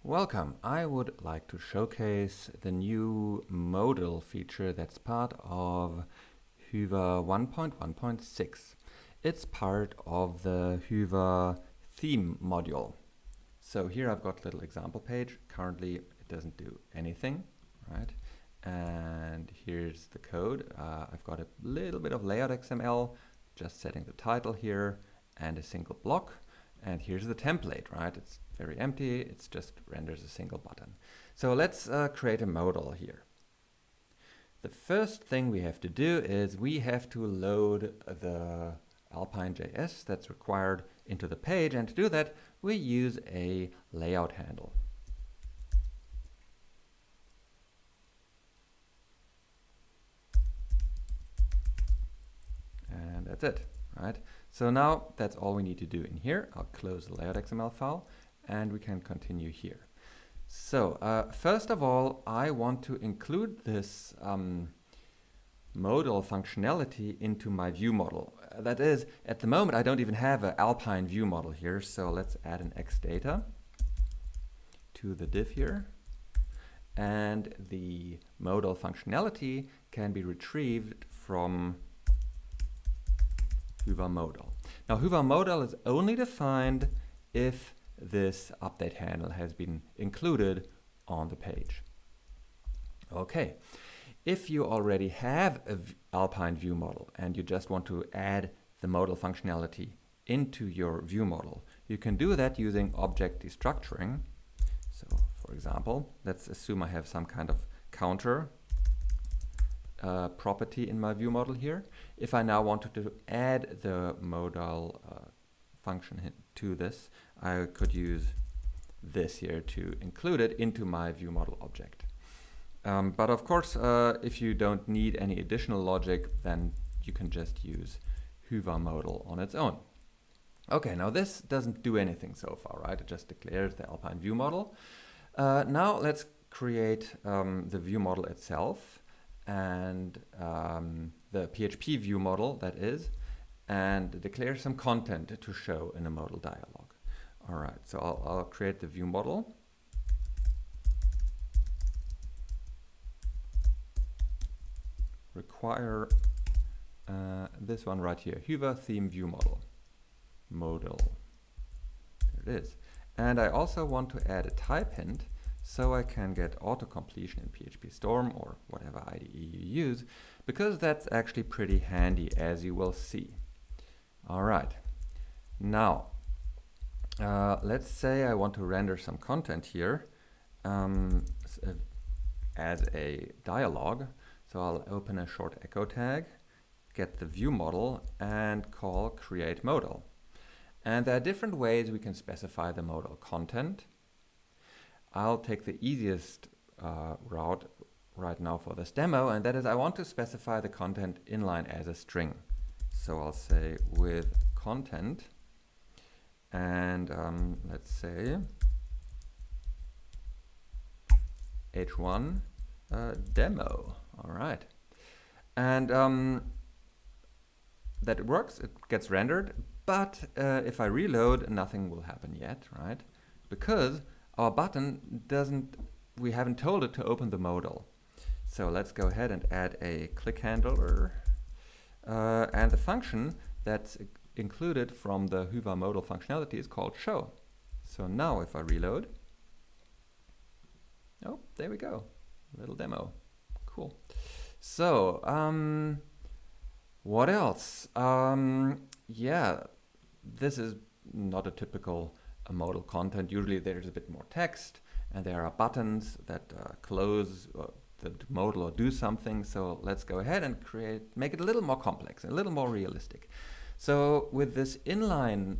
Welcome. I would like to showcase the new modal feature that's part of Hyvä 1.1.6. It's part of the Hyvä theme module. So here I've got a little example page. Currently it doesn't do anything, right? And here's the code. I've got a little bit of layout XML, just setting the title here and a single block. And here's the template, right? It's very empty. It just renders a single button. So let's create a modal here. The first thing we have to do is we have to load the Alpine.js that's required into the page. And to do that, we use a layout handle. And that's it, right? So now that's all we need to do in here. I'll close the layout XML file and we can continue here. So first of all, I want to include this modal functionality into my view model. That is, at the moment, I don't even have an Alpine view model here. So let's add an xData to the div here. And the modal functionality can be retrieved from Hyvä modal. Now Hyvä modal is only defined if this update handle has been included on the page. Okay, if you already have an Alpine view model and you just want to add the modal functionality into your view model, you can do that using object destructuring. So for example, let's assume I have some kind of counter property in my view model here. If I now wanted to add the modal function to this, I could use this here to include it into my view model object. But of course, if you don't need any additional logic, then you can just use Hyvä modal on its own. Okay, now this doesn't do anything so far, right? It just declares the Alpine view model. Now let's create the view model itself and the PHP view model, that is, and declare some content to show in a modal dialog. All right, so I'll create the view model. Require this one right here, Hyvä theme view modal. Modal. There it is. And I also want to add a type hint so I can get auto-completion in PHP Storm or whatever IDE you use, because that's actually pretty handy, as you will see. All right. Now, let's say I want to render some content here as a dialog. So I'll open a short echo tag, get the view model, and call create modal. And there are different ways we can specify the modal content. I'll take the easiest route right now for this demo, and that is I want to specify the content inline as a string. So I'll say with content, and let's say h1 demo. All right. And that works, it gets rendered, but if I reload, nothing will happen yet, right? Because our button we haven't told it to open the modal. So let's go ahead and add a click handler. And the function that's included from the Hyvä modal functionality is called show. So now if I reload, oh, there we go, little demo. Cool. So, what else? Yeah, this is not a typical modal content. Usually there's a bit more text and there are buttons that close the modal or do something. So let's go ahead and make it a little more complex, a little more realistic. So with this inline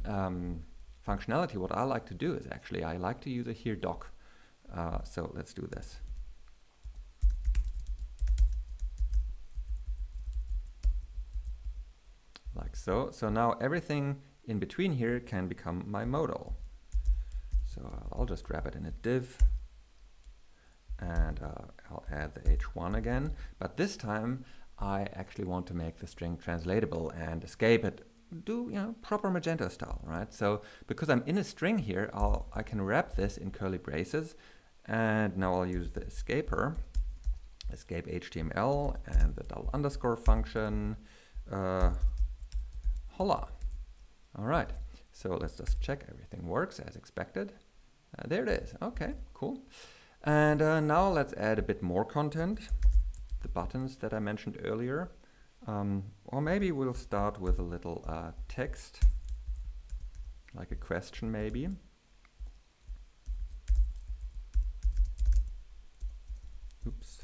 functionality, what I like to do is actually I like to use a here doc. So let's do this. Like so. So now everything in between here can become my modal. So I'll just wrap it in a div and I'll add the h1 again. But this time I actually want to make the string translatable and escape it do proper Magento style, right? So because I'm in a string here, I can wrap this in curly braces, and now I'll use the escape HTML and the double underscore function. Holla. All right. So let's just check everything works as expected. There it is. Okay, cool. And now let's add a bit more content. The buttons that I mentioned earlier. Or maybe we'll start with a little text, like a question maybe. Oops.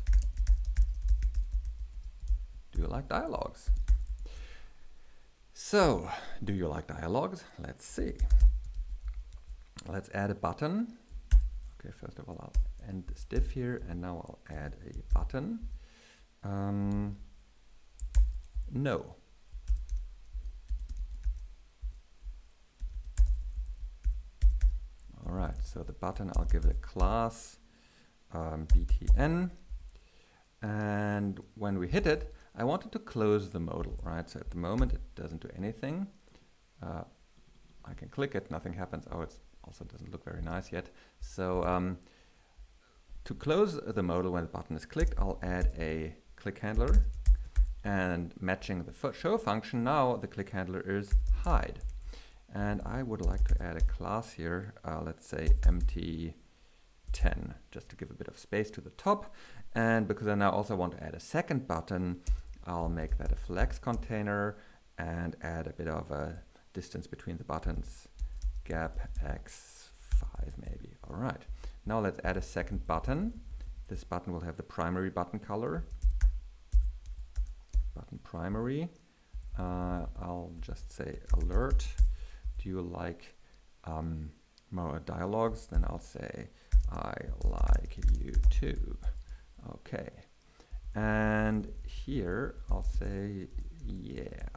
Do you like dialogues? So, do you like dialogues? Let's see. Let's add a button. Okay, first of all, I'll end this div here, and now I'll add a button. No. All right, so the button, I'll give it a class btn, and when we hit it, I wanted to close the modal, right? So at the moment it doesn't do anything. I can click it, nothing happens. Oh, it also doesn't look very nice yet. So to close the modal when the button is clicked, I'll add a click handler, and matching the show function, now the click handler is hide. And I would like to add a class here, let's say empty 10, just to give a bit of space to the top. And because I now also want to add a second button, I'll make that a flex container and add a bit of a distance between the buttons, gap x5 maybe. All right, now let's add a second button. This button will have the primary button color. Button primary. I'll just say alert. Do you like more dialogues? Then I'll say I like you too. Okay. And here I'll say yeah.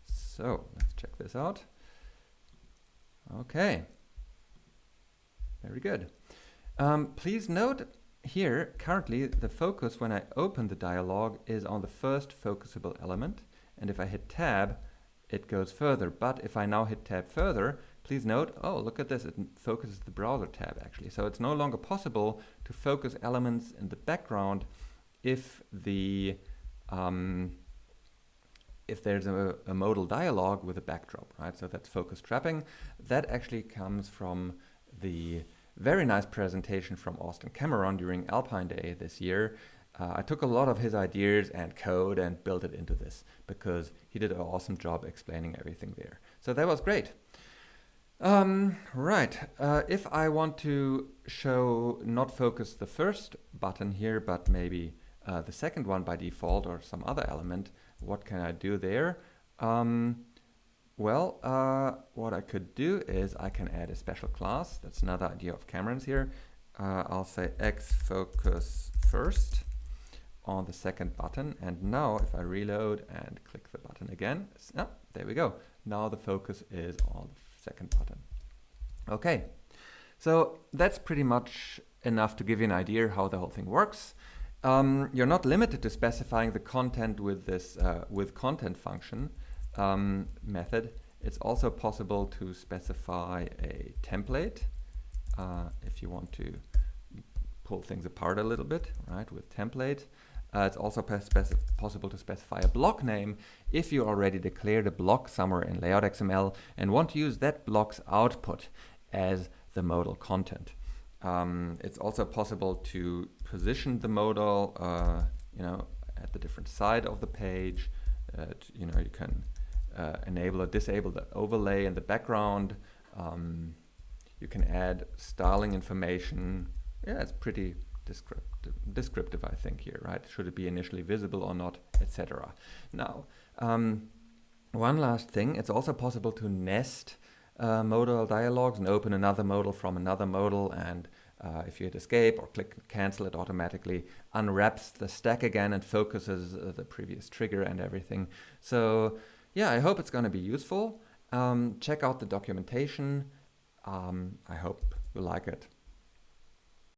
So let's check this out. Okay. Very good. Please note here, currently the focus when I open the dialog is on the first focusable element, and if I hit tab, it goes further. But if I now hit tab further, please note, oh, look at this, it focuses the browser tab actually. So it's no longer possible to focus elements in the background if the if there's a modal dialog with a backdrop, right? So that's focus trapping. That actually comes from the very nice presentation from Austin Cameron during Alpine Day this year. I took a lot of his ideas and code and built it into this because he did an awesome job explaining everything there. So that was great. Right, if I want to show not focus the first button here, but maybe the second one by default or some other element, what can I do there? Well, what I could do is I can add a special class. That's another idea of Cameron's here. I'll say X focus first on the second button. And now if I reload and click the button again, there we go. Now the focus is on the second button. Okay, so that's pretty much enough to give you an idea how the whole thing works. You're not limited to specifying the content with this with content function method. It's also possible to specify a template if you want to pull things apart a little bit, right, with template. It's also possible to specify a block name if you already declared a block somewhere in layout XML and want to use that block's output as the modal content. It's also possible to position the modal, at the different side of the page. You can enable or disable the overlay in the background. You can add styling information. Yeah, it's pretty descriptive, I think here, right? Should it be initially visible or not, etc. Now, one last thing, it's also possible to nest modal dialogues and open another modal from another modal, and if you hit escape or click cancel, it automatically unwraps the stack again and focuses the previous trigger and everything. So yeah, I hope it's going to be useful. Check out the documentation. I hope you like it.